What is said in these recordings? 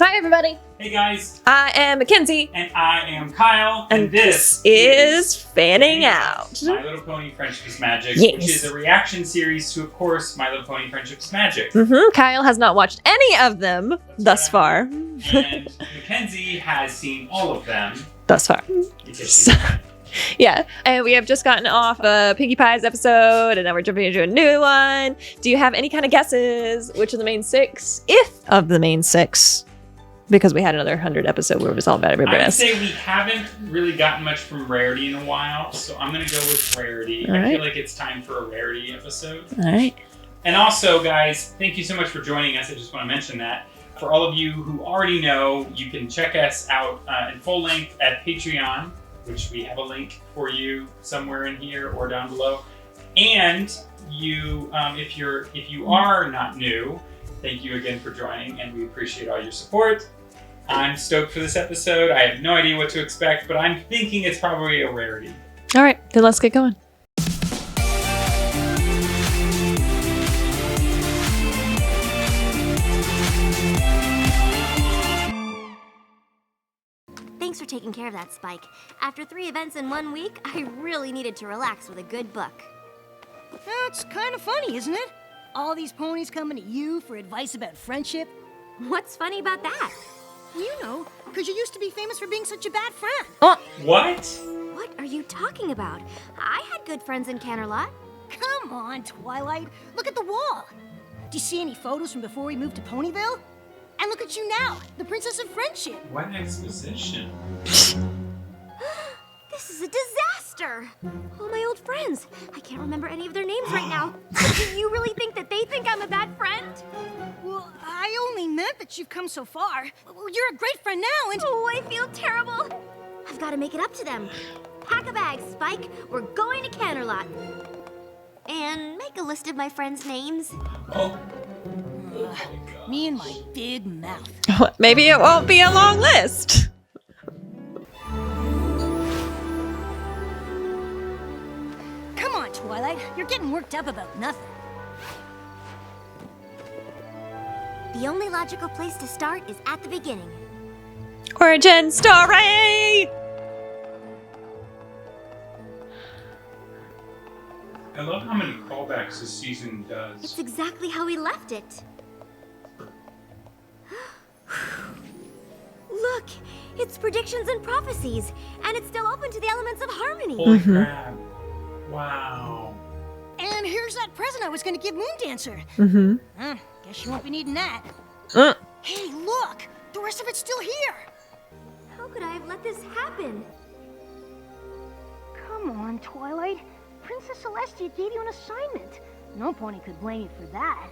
Hi, everybody. Hey, guys. I am Mackenzie. And I am Kyle. And this is Fanning Out. My Little Pony Friendship's Magic, Yes. which is a reaction series to, of course, My Little Pony Friendship's Magic. Kyle has not watched any of them thus far. And Mackenzie has seen all of them. Thus far. Yeah, and we have just gotten off a Piggy Pies episode, and now we're jumping into a new one. Do you have any kind of guesses which of the main six, if of the main six? Because we had another 100 episode where it was all about everybody I would else. say we haven't really gotten much from Rarity in a while, so I'm going to go with Rarity. All right. I feel like it's time for a Rarity episode. All right. And also, guys, thank you so much for joining us. I just want to mention that. For all of you who already know, you can check us out in full length at Patreon, which we have a link for you somewhere in here or down below. And you, if you are not new, thank you again for joining, and we appreciate all your support. I'm stoked for this episode. I have no idea what to expect, but I'm thinking it's probably a Rarity. All right, then let's get going. Thanks for taking care of that, Spike. After 3 events in 1 week, I really needed to relax with a good book. That's kind of funny, isn't it? All these ponies coming to you for advice about friendship. What's funny about that? Well, you know, because you used to be famous for being such a bad friend. What? What are you talking about? I had good friends in Canterlot. Come on, Twilight. Look at the wall. Do you see any photos from before we moved to Ponyville? And look at you now, the Princess of Friendship. What exposition? This is a disaster! All my old friends. I can't remember any of their names right now. Do you really think that they think I'm a bad friend? Well, I only meant that you've come so far. Well, you're a great friend now, and... Oh, I feel terrible. I've got to make it up to them. Pack a bag, Spike. We're going to Canterlot. And make a list of my friends' names. Oh. Me and my big mouth. Maybe it won't be a long list. Come on, Twilight. You're getting worked up about nothing. The only logical place to start is at the beginning. Origin story! I love how many callbacks this season does. It's exactly how we left it. Look, it's predictions and prophecies, and it's still open to the elements of harmony. Holy crap. Wow. And here's that present I was going to give Moondancer. Guess you won't be needing that. Hey, look! The rest of it's still here! How could I have let this happen? Come on, Twilight. Princess Celestia gave you an assignment. No pony could blame you for that.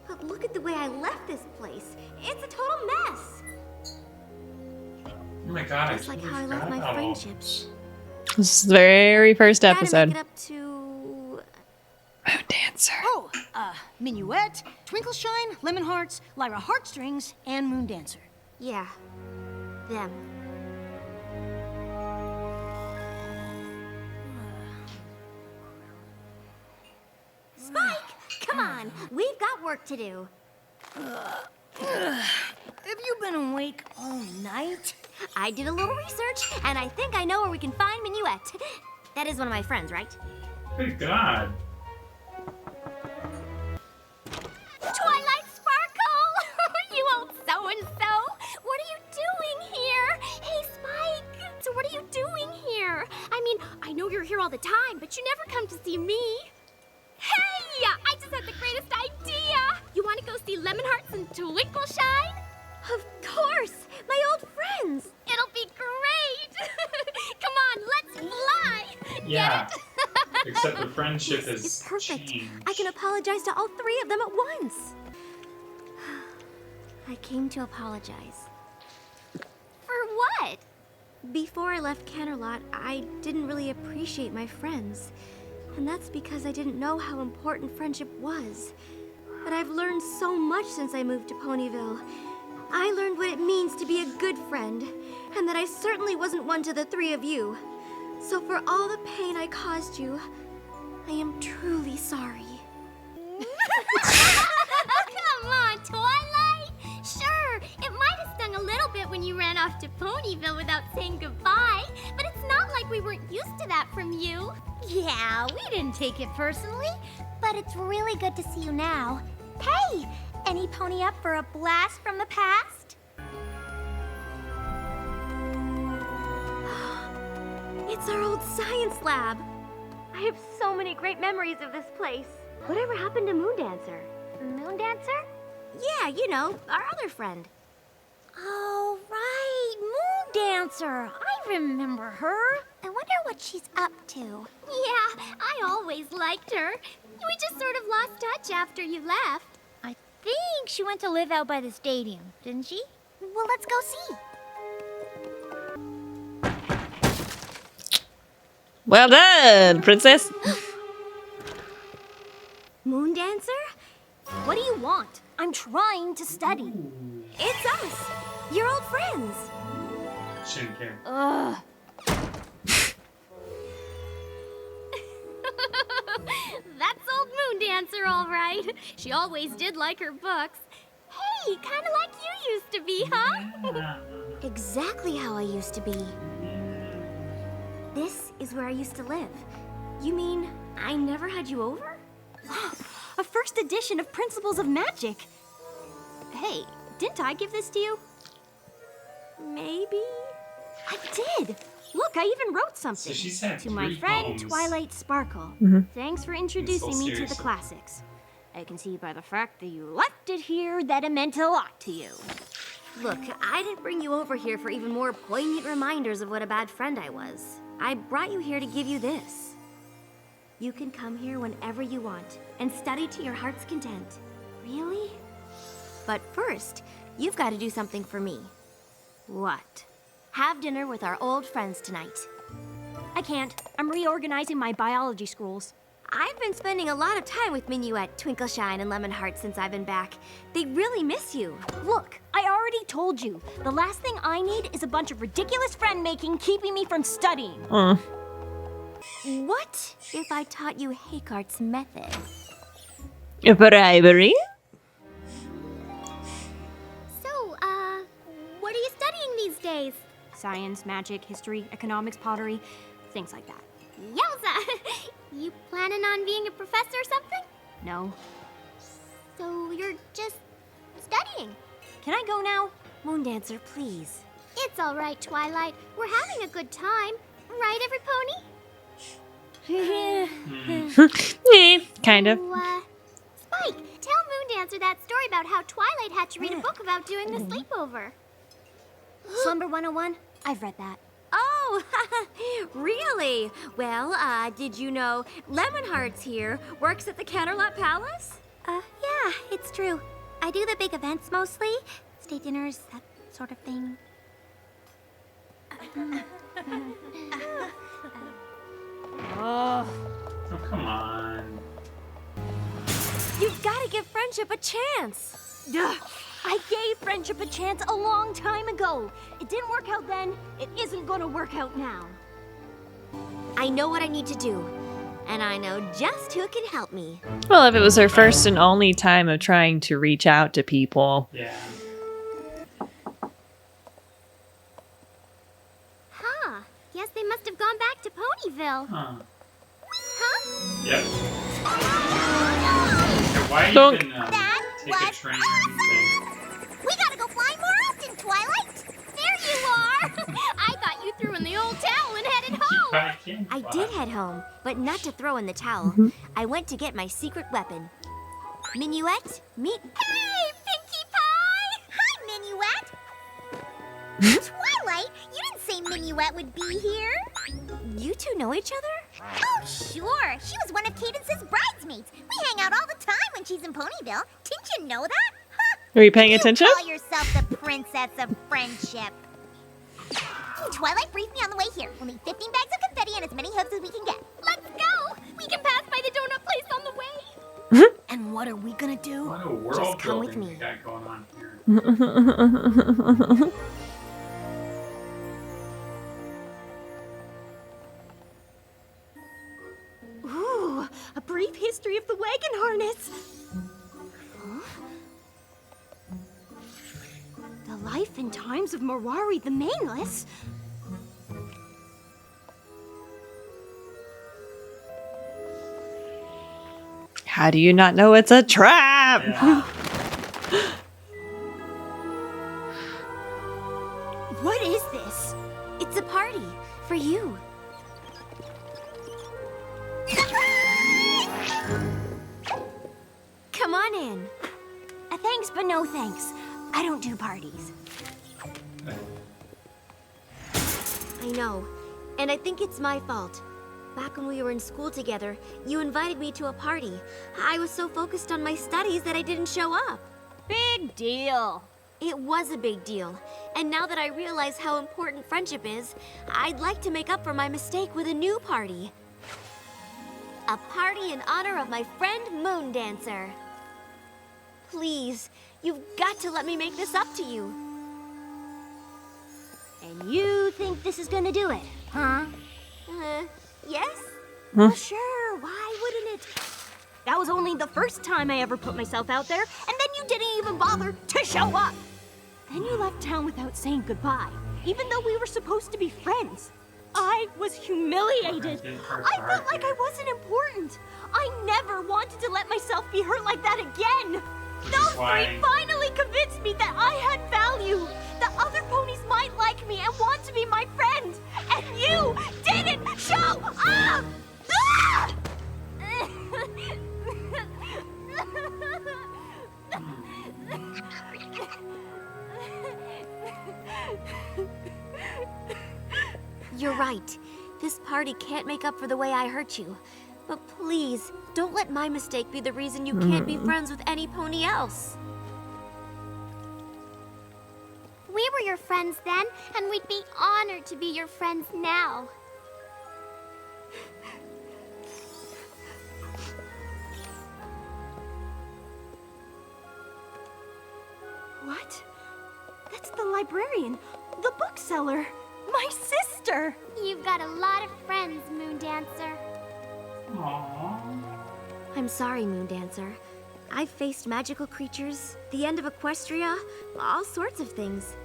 But look at the way I left this place. It's a total mess. Oh my god, Just like how I left my friendships. This is the very first Gotta episode. make it up to... Moondancer. Oh, Minuet, Twinkleshine, Lemon Hearts, Lyra Heartstrings, and Moondancer. Yeah, them. Spike, come on. We've got work to do. Have you been awake all night? I did a little research, and I think I know where we can find Minuet. That is one of my friends, right? Good god. Twilight Sparkle! You old so-and-so! What are you doing here? Hey, Spike! So what are you doing here? I mean, I know you're here all the time, but you never come to see me. Hey! I just had the greatest idea! You want to go see Lemon Hearts and Twinkleshine? Of course! My old friends! It'll be great! Come on, let's fly! Yeah. Get it? Except the friendship This has is perfect. changed. I can apologize to all 3 of them at once. I came to apologize. For what? Before I left Canterlot, I didn't really appreciate my friends. And that's because I didn't know how important friendship was. But I've learned so much since I moved to Ponyville. I learned what it means to be a good friend, and that I certainly wasn't one to the 3 of you. So for all the pain I caused you, I am truly sorry. Come on, Twilight! Sure, it might have stung to Ponyville without saying goodbye, but it's not like we weren't used to that from you. Yeah, we didn't take it personally, but it's really good to see you now. Hey, any pony up for a blast from the past? It's our old science lab. I have so many great memories of this place. Whatever happened to Moondancer? Moondancer? Yeah, you know, our other friend. Oh, right, Moondancer. I remember her. I wonder what she's up to. Yeah, I always liked her. We just sort of lost touch after you left. I think she went to live out by the stadium, didn't she? Well, let's go see. Well done, princess. Moondancer? What do you want? I'm trying to study. It's us, your old friends. Shouldn't care. Ugh. That's old Moondancer, all right. She always did like her books. Hey, kind of like you used to be, huh? Exactly how I used to be. This is where I used to live. You mean I never had you over? A first edition of Principles of Magic. Hey, didn't I give this to you? Maybe. I did. Look, I even wrote something. So she's had To my 3 friend, poems. Twilight Sparkle. Thanks for introducing me to the seriously. classics. I can see by the fact that you left it here that it meant a lot to you. Look, I didn't bring you over here for even more poignant reminders of what a bad friend I was. I brought you here to give you this. You can come here whenever you want and study to your heart's content. Really? But first, you've got to do something for me. What? Have dinner with our old friends tonight. I can't. I'm reorganizing my biology scrolls. I've been spending a lot of time with Minuet, Twinkleshine, and Lemonheart since I've been back. They really miss you. Look, I already told you. The last thing I need is a bunch of ridiculous friend-making keeping me from studying. What if I taught you Haykart's method? Bribery? So, what are you studying these days? Science, magic, history, economics, pottery, things like that. Yowza! You planning on being a professor or something? No. So you're just studying? Can I go now? Moondancer, please. It's all right, Twilight. We're having a good time. Right, every pony? Kind of. So, Spike, tell Moondancer that story about how Twilight had to read a book about doing the sleepover. Slumber 101? I've read that. Oh, really? Well, did you know Lemonheart's here, works at the Canterlot Palace? Yeah, it's true. I do the big events mostly. State dinners, that sort of thing. Oh, come on. You've got to give friendship a chance. Ugh. I gave friendship a chance a long time ago. It didn't work out then. It isn't gonna work out now. I know what I need to do, and I know just who can help me. Well, if it was her first and only time of trying to reach out to people. Yeah. Huh. Guess they must have gone back to Ponyville. Huh. Huh? Yep. Hey, why Donk. even That take a was train or anything? We gotta go flying more often, Twilight. There you are! I thought you threw in the old towel and headed home. I can I fly. did head home, but not to throw in the towel. I went to get my secret weapon. Minuet, meet... Hey, Pinkie Pie! Hi, Minuet. Twilight, you didn't say Minuet would be here. You two know each other? Oh, sure. She was one of Cadence's bridesmaids. We hang out all the time when she's in Ponyville. Didn't you know that? Huh? Are you paying You attention? call yourself the princess of friendship. Twilight briefed me on the way here. We'll need 15 bags of confetti and as many hoops as we can get. Let's go! We can pass by the donut place on the way. And what are we gonna do? What a world Just come with building me. we got going on here. Ooh, a brief history of the wagon harness. The life and times of Mirari the Maneless. How do you not know it's a trap? Yeah. What is this? It's a party for you. Come on in. Thanks, but no thanks. I don't do parties. I know, and I think it's my fault. Back when we were in school together, you invited me to a party. I was so focused on my studies that I didn't show up. Big deal. It was a big deal, and now that I realize how important friendship is, I'd like to make up for my mistake with a new party. A party in honor of my friend Moon Dancer. Please, you've got to let me make this up to you. And you think this is gonna do it, huh? Yes? Well, sure, why wouldn't it? That was only the first time I ever put myself out there, and then you didn't even bother to show up. Then you left town without saying goodbye, even though we were supposed to be friends. I was humiliated. I felt like I wasn't important. I never wanted to let myself be hurt like that again. Those three finally convinced me that I had value, that other ponies might like me and want to be my friend, and you didn't show up! Ah! You're right. This party can't make up for the way I hurt you. But please, don't let my mistake be the reason you can't be friends with any pony else. We were your friends then, and we'd be honored to be your friends now. What? That's the librarian, the bookseller, my sister. You've got a lot of friends, Moon Dancer. Aww. I'm sorry, Moon Dancer. I've faced magical creatures, the end of Equestria, all sorts of things.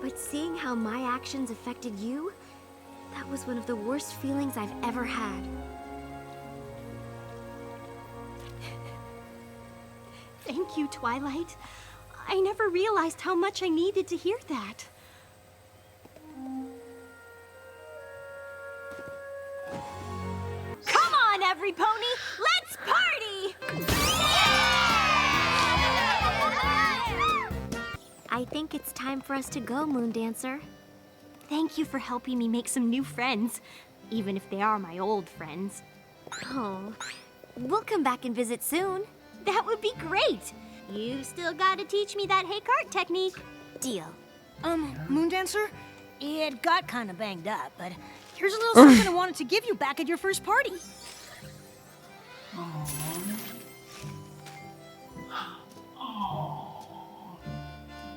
But seeing how my actions affected you, that was one of the worst feelings I've ever had. Thank you, Twilight. I never realized how much I needed to hear that. Come on, every pony! Let's party! I think it's time for us to go, Moon Dancer. Thank you for helping me make some new friends, even if they are my old friends. Oh, we'll come back and visit soon. That would be great! You still gotta teach me that hey cart technique. Deal. Moon Dancer, it got kind of banged up, but here's a little something I wanted to give you back at your first party.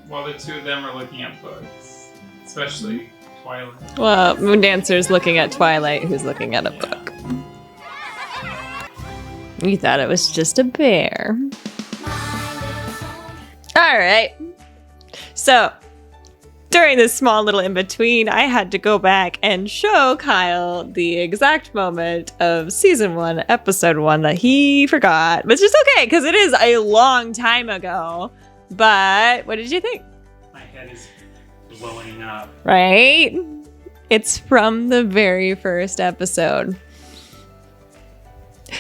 While the two of them are looking at books, especially Twilight. Well, Moon Dancer's looking at Twilight, who's looking at a book. You thought it was just a bear. All right. So, during this small little in-between, I had to go back and show Kyle the exact moment of season 1, episode 1 that he forgot. But it's just okay, because it is a long time ago. But what did you think? My head is blowing up. Right? It's from the very first episode.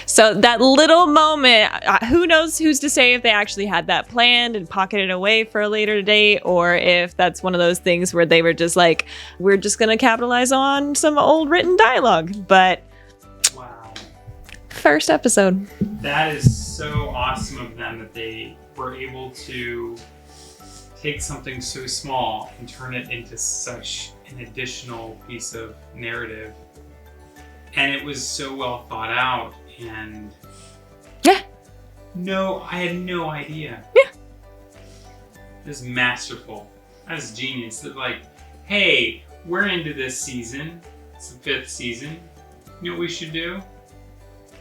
So that little moment, who knows who's to say if they actually had that planned and pocketed away for a later date, or if that's one of those things where they were just like, we're just going to capitalize on some old written dialogue. But Wow. first episode. That is so awesome of them that they were able to take something so small and turn it into such an additional piece of narrative. And it was so well thought out, and Yeah. no, I had no idea. Yeah. This is masterful. That's genius. That like, hey, we're into this season. It's the 5th season. You know what we should do?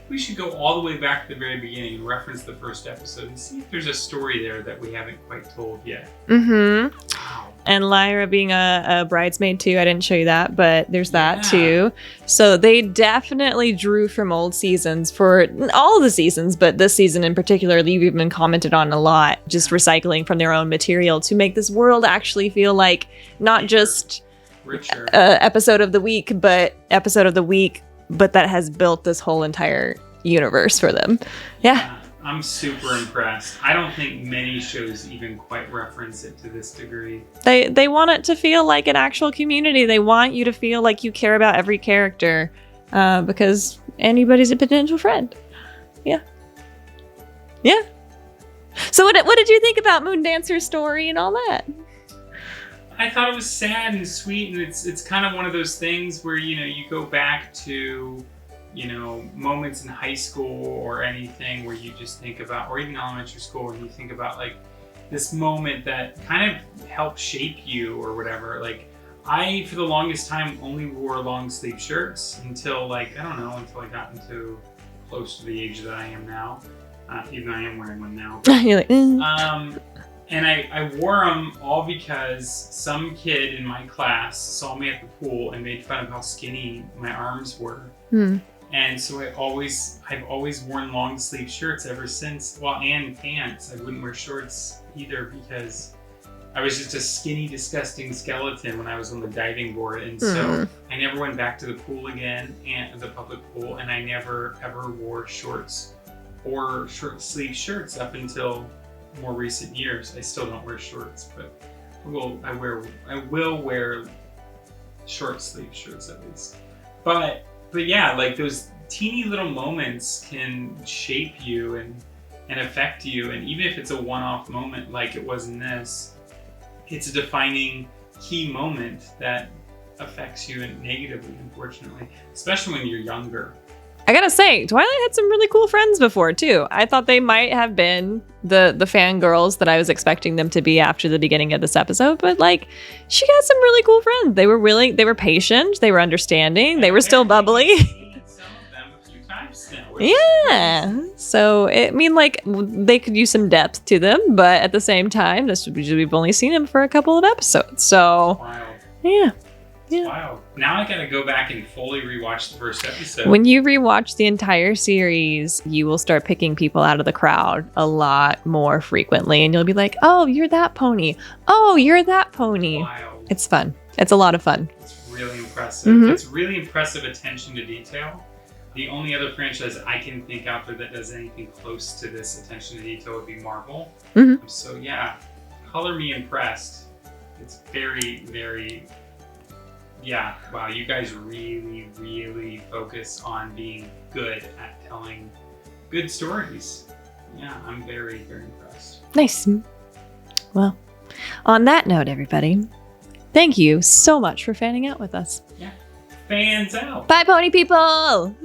we should go all the way back to the very beginning and reference the first episode and see if there's a story there that we haven't quite told yet. Mm-hmm. Wow. And Lyra being a bridesmaid too. I didn't show you that, but there's that Yeah. too. So they definitely drew from old seasons for all the seasons, but this season in particular, you've even commented on a lot, just recycling from their own material to make this world actually feel like not just Richer. episode of the week, but that has built this whole entire universe for them. Yeah. I'm super impressed. I don't think many shows even quite reference it to this degree. They want it to feel like an actual community. They want you to feel like you care about every character because anybody's a potential friend. Yeah. Yeah. So what did you think about Moon Dancer's story and all that? I thought it was sad and sweet, and it's kind of one of those things where, you know, you go back to, you know, moments in high school or anything where you just think about, or even elementary school, and you think about like this moment that kind of helped shape you or whatever. Like I, for the longest time, only wore long sleeve shirts until like, I don't know, until I got into close to the age that I am now. Even though I am wearing one now. You're like, And I wore them all because some kid in my class saw me at the pool and made fun of how skinny my arms were. And so I've always worn long sleeve shirts ever since. Well, and pants. I wouldn't wear shorts either because I was just a skinny, disgusting skeleton when I was on the diving board. And so I never went back to the pool again, and the public pool, and I never ever wore shorts or short sleeve shirts up until more recent years. I still don't wear shorts, but I will wear short sleeve shirts at least. But yeah, like those teeny little moments can shape you and affect you, and even if it's a one-off moment like it was in this, it's a defining key moment that affects you negatively, unfortunately, especially when you're younger. I gotta say, Twilight had some really cool friends before too. I thought they might have been the fangirls that I was expecting them to be after the beginning of this episode, but like, she got some really cool friends. They were patient, they were understanding, they were still bubbly. Some of them a few times now. Yeah. So like they could use some depth to them, but at the same time, we've only seen them for a couple of episodes. So Wow. yeah. Wow. Now I gotta go back and fully rewatch the first episode. When you rewatch the entire series, you will start picking people out of the crowd a lot more frequently, and you'll be like, "Oh, you're that pony. Oh, you're that pony." Wow. It's fun. It's a lot of fun. It's really impressive. It's really impressive attention to detail. The only other franchise I can think out there that does anything close to this attention to detail would be Marvel. So yeah, color me impressed. It's very, very... Yeah, wow, you guys really, really focus on being good at telling good stories. Yeah, I'm very, very impressed. Nice. Well, on that note, everybody, thank you so much for fanning out with us. Yeah, fans out. Bye, pony people!